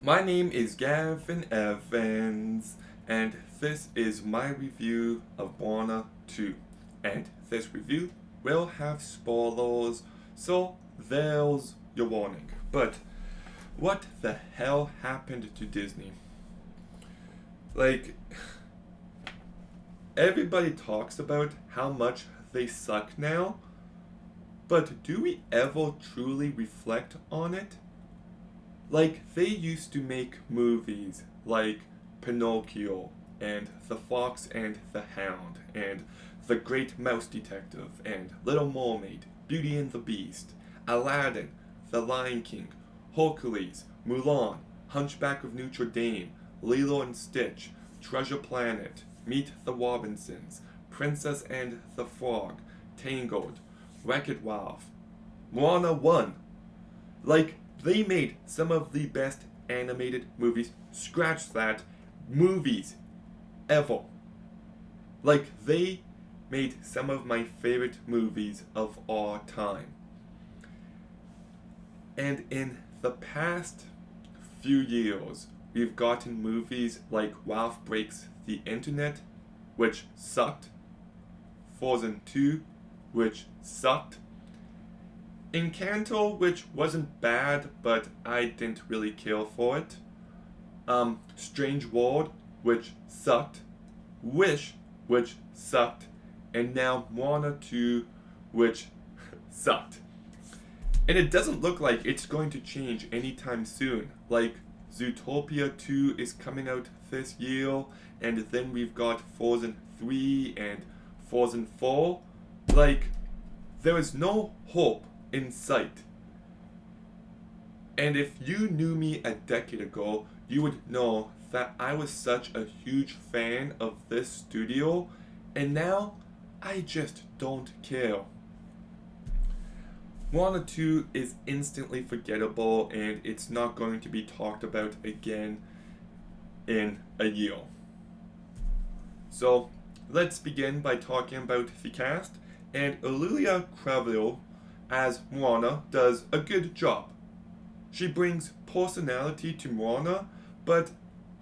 My name is Gavin Evans, and this is my review of Moana 2. And this review will have spoilers, so there's your warning. But what the hell happened to Disney? Like, everybody talks about how much they suck now, but do we ever truly reflect on it? Like, they used to make movies like Pinocchio, and The Fox and the Hound, and The Great Mouse Detective, and Little Mermaid, Beauty and the Beast, Aladdin, The Lion King, Hercules, Mulan, Hunchback of Notre Dame, Lilo and Stitch, Treasure Planet, Meet the Robinsons, Princess and the Frog, Tangled, Wreck-It Ralph, Moana 1. Like, they made some of the best animated movies, scratch that, movies ever. Like, they made some of my favorite movies of all time. And in the past few years, we've gotten movies like Ralph Breaks the Internet, which sucked, Frozen 2, which sucked, Encanto, which wasn't bad, but I didn't really care for it. Strange World, which sucked. Wish, which sucked. And now Moana 2, which sucked. And it doesn't look like it's going to change anytime soon. Like, Zootopia 2 is coming out this year, and then we've got Frozen 3 and Frozen 4. Like, there is no hope in sight. And if you knew me a decade ago, you would know that I was such a huge fan of this studio, and now I just don't care. Moana 2 is instantly forgettable, and it's not going to be talked about again in a year. So, let's begin by talking about the cast, and Emilia Cravell as Moana does a good job. She brings personality to Moana, but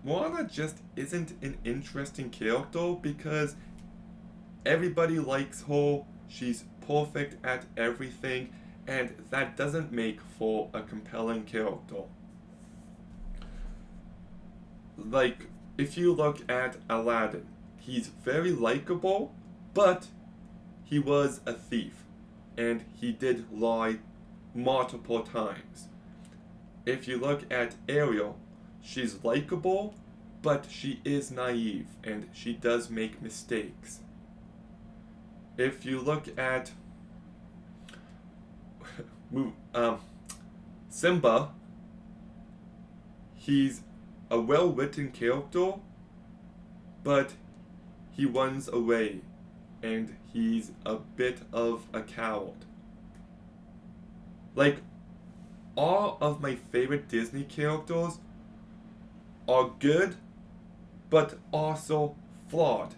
Moana just isn't an interesting character because everybody likes her, she's perfect at everything, and that doesn't make for a compelling character. Like, if you look at Aladdin, he's very likable, but he was a thief, and he did lie multiple times. If you look at Ariel, she's likable, but she is naive and she does make mistakes. If you look at Simba, he's a well written character, but he runs away and he's a bit of a coward. Like, all of my favorite Disney characters are good, but also flawed.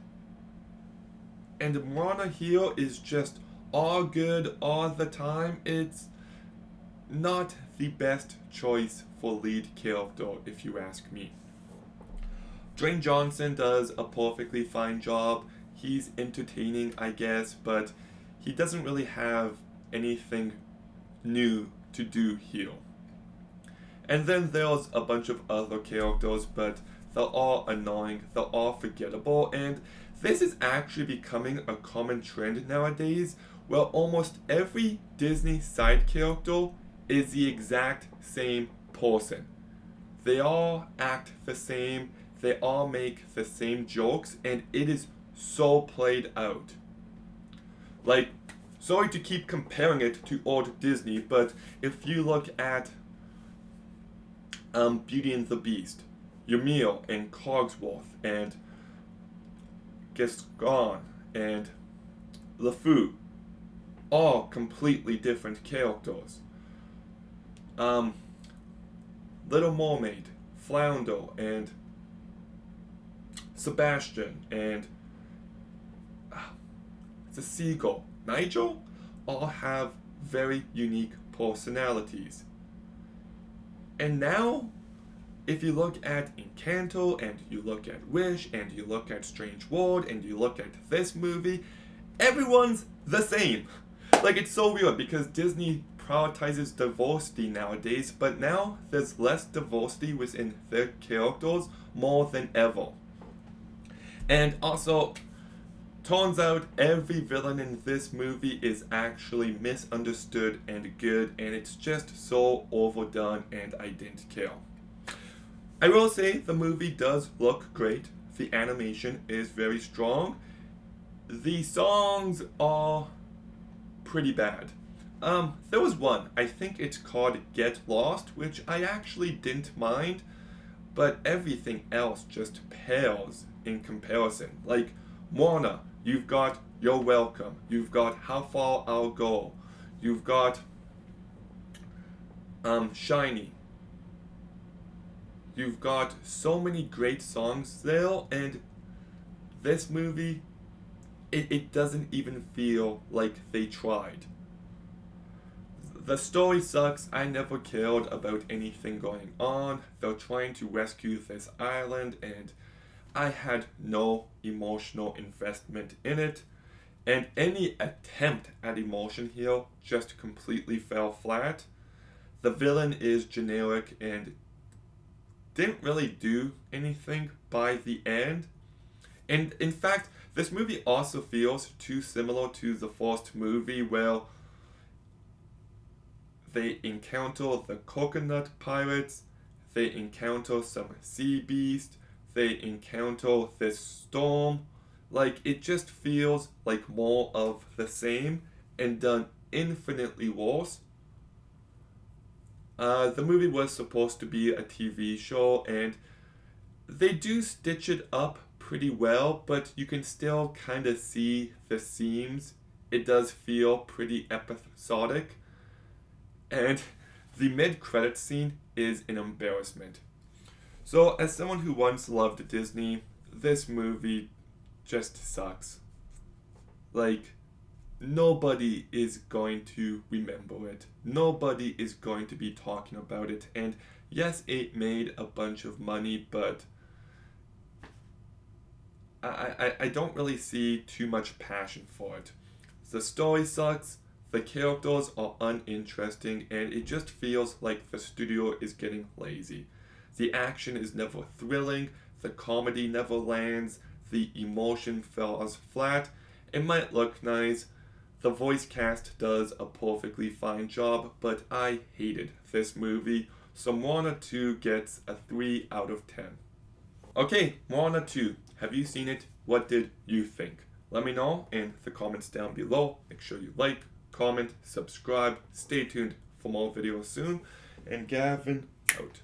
And Moana here is just all good all the time. It's not the best choice for lead character, if you ask me. Dwayne Johnson does a perfectly fine job. He's entertaining, I guess, but he doesn't really have anything new to do here. And then there's a bunch of other characters, but they're all annoying, they're all forgettable, and this is actually becoming a common trend nowadays where almost every Disney side character is the exact same person. They all act the same, they all make the same jokes, and it is so played out. Like, sorry to keep comparing it to old Disney, but if you look at Beauty and the Beast, Ymir and Cogsworth and Gaston and LeFou, all completely different characters. Um, Little Mermaid, Flounder, and Sebastian, and the seagull, Nigel, all have very unique personalities. And now if you look at Encanto, and you look at Wish, and you look at Strange World, and you look at this movie, everyone's the same. Like, it's so weird because Disney prioritizes diversity nowadays, but now there's less diversity within their characters more than ever. And also, turns out every villain in this movie is actually misunderstood and good, and it's just so overdone, and I didn't care. I will say the movie does look great. The animation is very strong. The songs are pretty bad. There was one, I think it's called Get Lost, which I actually didn't mind, but everything else just pales in comparison. Like, Moana, you've got You're Welcome, you've got How Far I'll Go, you've got Shiny. You've got so many great songs there, and this movie, it doesn't even feel like they tried. The story sucks. I never cared about anything going on. They're trying to rescue this island, and I had no emotional investment in it. And any attempt at emotion here just completely fell flat. The villain is generic and didn't really do anything by the end. And in fact, this movie also feels too similar to the first movie where they encounter the coconut pirates, they encounter some sea beast, they encounter this storm. Like, it just feels like more of the same and done infinitely worse. The movie was supposed to be a TV show, and they do stitch it up pretty well, but you can still kind of see the seams. It does feel pretty episodic, and the mid-credit scene is an embarrassment. So, as someone who once loved Disney, this movie just sucks. Like, nobody is going to remember it. Nobody is going to be talking about it. And yes, it made a bunch of money, but I don't really see too much passion for it. The story sucks, the characters are uninteresting, and it just feels like the studio is getting lazy. The action is never thrilling, the comedy never lands, the emotion falls flat. It might look nice, the voice cast does a perfectly fine job, but I hated this movie, so Moana 2 gets a 3 out of 10. Okay, Moana 2. Have you seen it? What did you think? Let me know in the comments down below. Make sure you like, comment, subscribe. Stay tuned for more videos soon. And Gavin, out.